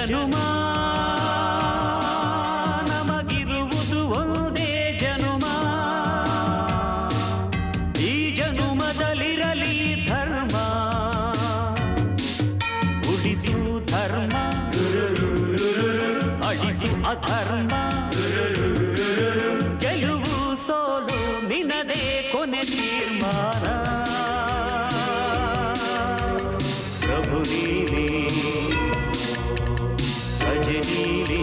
ಜನುಮ ನಮಗಿರುವುದು ಒಂದೇ ಜನುಮ, ಈ ಜನುಮದಲ್ಲಿರಲಿ ಧರ್ಮ, ಉಳಿಸು ಧರ್ಮ ಅಳಿಸು ಅಧರ್ಮ, ಗೆಲುವು ಸೋಲು ನಿನದೇ ಕೊನೆ ತೀರ್ಮಾನ. ಪ್ರಭು ನೀನೇ ಭಜ ನೀನೇ.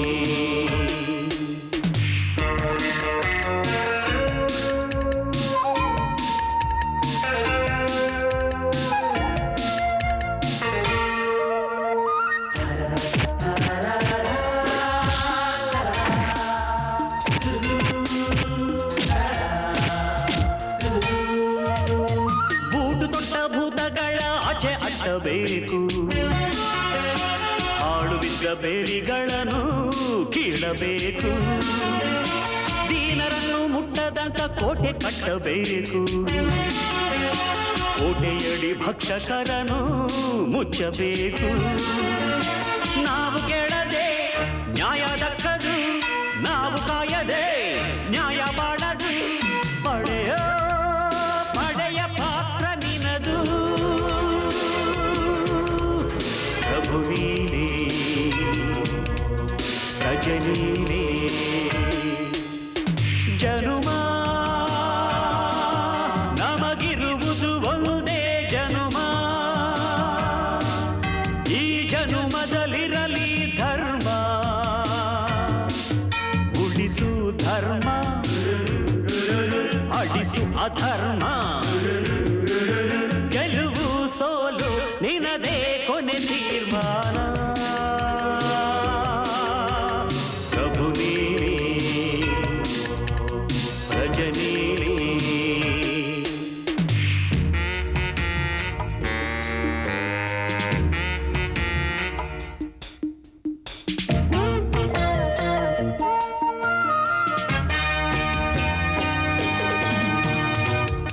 ಅಟ್ಟಬೇಕು, ಹಾಳುವಿದ್ದ ಬೇರಿಗಳನ್ನು ಕೀಳಬೇಕು, ದೀನರನ್ನು ಮುಟ್ಟದಂತ ಕೋಟೆ ಕಟ್ಟಬೇಕು, ಕೋಟೆಯಡಿ ಭಕ್ಷಕರನ್ನು ಮುಚ್ಚಬೇಕು. ನಾವು ಕೇಳದೆ ನ್ಯಾಯ ದಕ್ಕದು, ನಾವು ಕಾಯದೆ ನ್ಯಾಯ ಮಾಡದು, ಪಡೆಯ ಪಾತ್ರ ನಿನದು. ಪ್ರಭು ನೀನೇ ಪ್ರಜ ನೀನೇ. ಜನುಮ ನಮಗಿರುವುದು ಒಂದೇ ಜನುಮ, ಈ ಜನುಮದಲ್ಲಿರಲಿ ಧರ್ಮ, ಉಳಿಸು ಧರ್ಮ ಅಳಿಸು ಅಧರ್ಮ, ಗೆಲುವು ಸೋಲು ನಿನದೇ ಕೊನೆ ತೀರ್ಮಾನ. ಪ್ರಭು ನೀನೇ ಪ್ರಜ ನೀನೇ.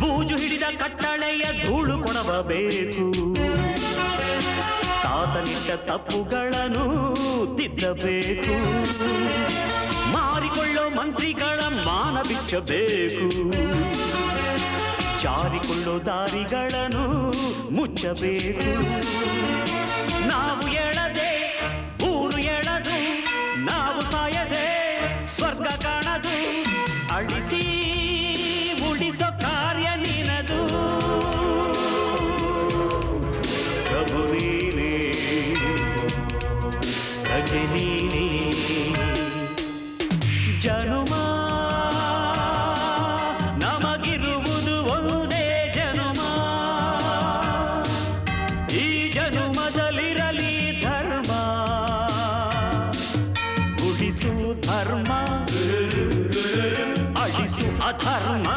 ಬೂಜು ಹಿಡಿದ ಕಟ್ಟಳೆಯ ಧೂಳು ಕೊಡಬೇಕು, ತಾತನಿಟ್ಟ ತಪ್ಪುಗಳನ್ನು ತಿದ್ದಬೇಕು, ಮಾರಿಕೊಳ್ಳೋ ಮಂತ್ರಿಗಳ ಮಾನ ಬಿಚ್ಚಬೇಕು, ಜಾರಿಕೊಳ್ಳೋ ದಾರಿಗಳನ್ನು ಮುಚ್ಚಬೇಕು. ನಾವು ಎಳದೆ ಊರು ಎಳದು, ನಾವು ಸಾಯದೆ ಸ್ವರ್ಗ ಕಾಣದು, ಅಳಿಸಿ ಉಳಿಸೋ ಕಾರ್ಯ ನಿನದು. ಪ್ರಭು ನೀನೇ ಪ್ರಜ ನೀನೇ. ಜನುಮ ನಮಗಿರುವುದು ಒಂದೇ ಜನುಮ, ಈ ಜನುಮದಲ್ಲಿರಲಿ ಧರ್ಮ, ಉಳಿಸು ಧರ್ಮ ಅಳಿಸು ಅಧರ್ಮ.